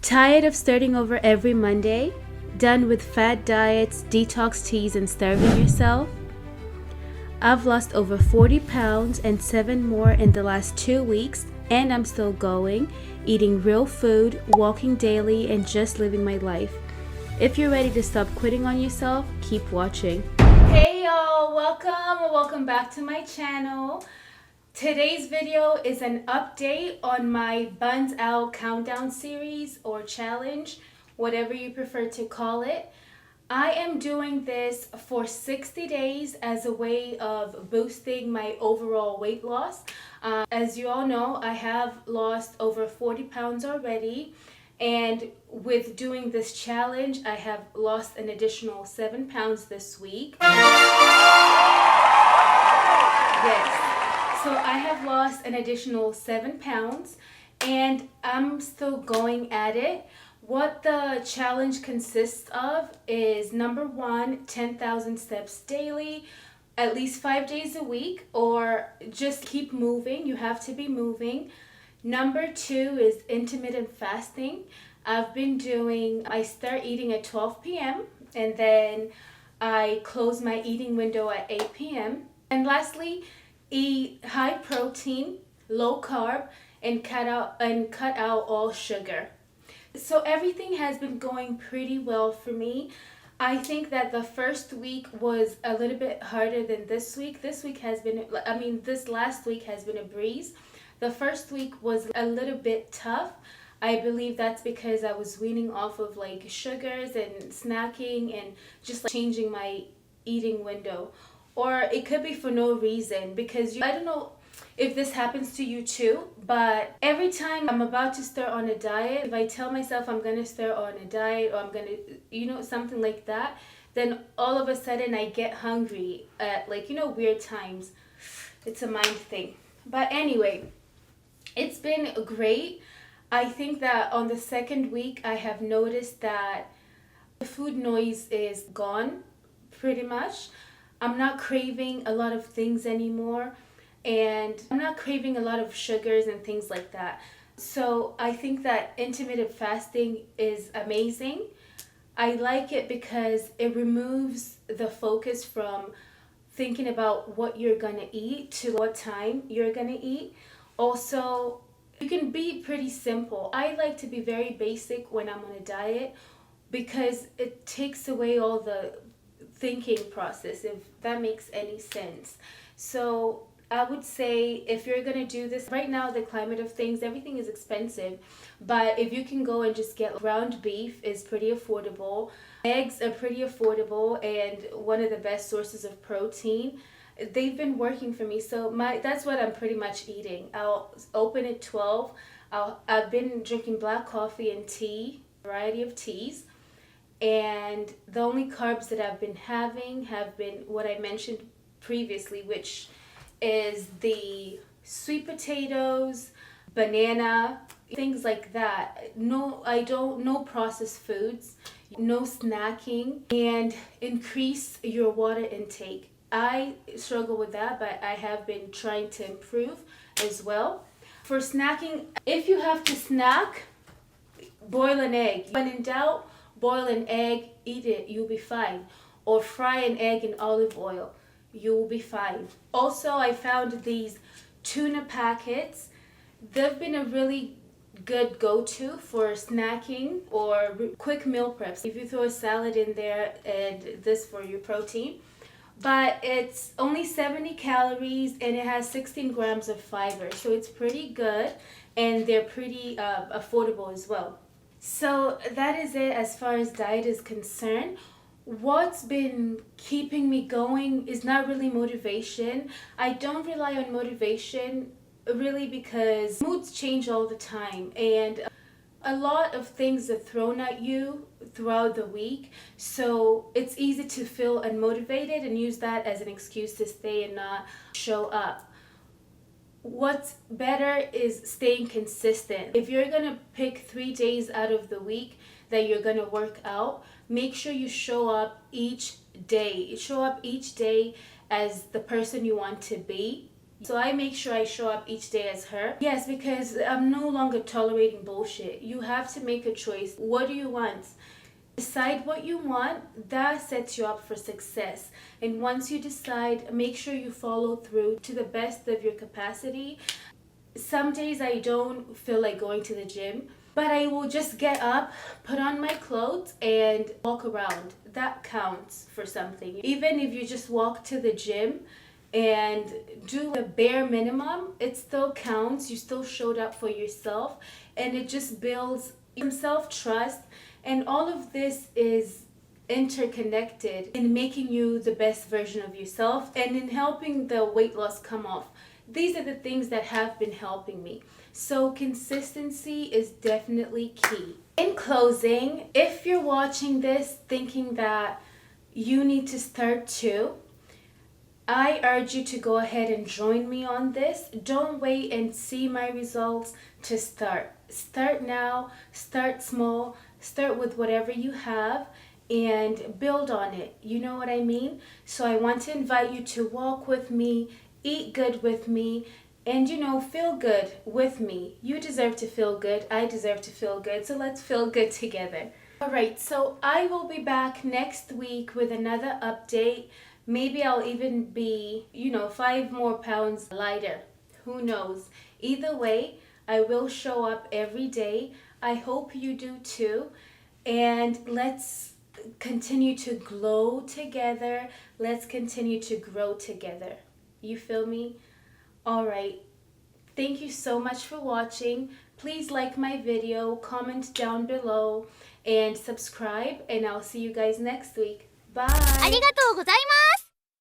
Tired of starting over every Monday? Done with fad diets, detox teas, and starving yourself? I've lost over 40 pounds and 7 more in the last 2 weeks, and I'm still going, eating real food, walking daily, and just living my life. If you're ready to stop quitting on yourself, keep watching. Hey y'all, welcome back to my channel. Today's video is an update on my Buns Out Countdown series or challenge, whatever you prefer to call it. I am doing this for 60 days as a way of boosting my overall weight loss. As you all know, I have lost over 40 pounds already, and with doing this challenge, I have lost an additional 7 pounds this week. Yes. So I have lost an additional 7 pounds and I'm still going at it. What the challenge consists of is number 1, 10,000 steps daily, at least 5 days a week, or just keep moving. You have to be moving. Number 2 is intermittent fasting. I start eating at 12 p.m. and then I close my eating window at 8 p.m. And lastly, eat high protein, low carb, and cut out all sugar. So everything has been going pretty well for me. I think that the first week was a little bit harder than this week. This last week has been a breeze. The first week was a little bit tough. I believe that's because I was weaning off of sugars and snacking and just changing my eating window. Or it could be for no reason, because I don't know if this happens to you too, but every time I'm about to start on a diet, if I tell myself I'm going to start on a diet or I'm going to, something like that, then all of a sudden I get hungry at weird times. It's a mind thing. But anyway, it's been great. I think that on the second week I have noticed that the food noise is gone pretty much. I'm not craving a lot of things anymore, and I'm not craving a lot of sugars and things like that. So I think that intermittent fasting is amazing. I like it because it removes the focus from thinking about what you're gonna eat to what time you're gonna eat. Also, you can be pretty simple. I like to be very basic when I'm on a diet because it takes away all the thinking process, if that makes any sense. So I would say if you're gonna do this right now, the climate of things, everything is expensive, but if you can go and just get ground beef, is pretty affordable. Eggs are pretty affordable and one of the best sources of protein. They've been working for me, so that's what I'm pretty much eating. I'll open at 12. I've been drinking black coffee and tea, variety of teas. And the only carbs that I've been having have been what I mentioned previously, which is the sweet potatoes, banana, things like that. No processed foods, no snacking, and increase your water intake. I struggle with that, but I have been trying to improve as well. For snacking, if you have to snack, boil an egg. When in doubt, boil an egg, eat it, you'll be fine. Or fry an egg in olive oil, you'll be fine. Also, I found these tuna packets. They've been a really good go-to for snacking or quick meal preps. If you throw a salad in there and this for your protein. But it's only 70 calories and it has 16 grams of fiber. So it's pretty good and they're pretty affordable as well. So that is it as far as diet is concerned. What's been keeping me going is not really motivation. I don't rely on motivation really because moods change all the time and a lot of things are thrown at you throughout the week. So it's easy to feel unmotivated and use that as an excuse to stay and not show up. What's better is staying consistent. If you're going to pick 3 days out of the week that you're going to work out, make sure you show up each day. Show up each day as the person you want to be. So I make sure I show up each day as her. Yes, because I'm no longer tolerating bullshit. You have to make a choice. What do you want? Decide what you want. That sets you up for success. And once you decide, make sure you follow through to the best of your capacity. Some days I don't feel like going to the gym, but I will just get up, put on my clothes, and walk around. That counts for something. Even if you just walk to the gym and do the bare minimum, it still counts. You still showed up for yourself, and it just builds some self-trust. And all of this is interconnected in making you the best version of yourself and in helping the weight loss come off. These are the things that have been helping me. So consistency is definitely key. In closing, if you're watching this thinking that you need to start too, I urge you to go ahead and join me on this. Don't wait and see my results to start. Start now, start small, start with whatever you have and build on it. You know what I mean? So I want to invite you to walk with me, eat good with me, and feel good with me. You deserve to feel good. I deserve to feel good. So let's feel good together. All right, so I will be back next week with another update. Maybe I'll even be, 5 more pounds lighter. Who knows? Either way, I will show up every day. I hope you do too. And let's continue to glow together. Let's continue to grow together. You feel me? All right. Thank you so much for watching. Please like my video, comment down below, and subscribe. And I'll see you guys next week. Bye. ありがとうございます。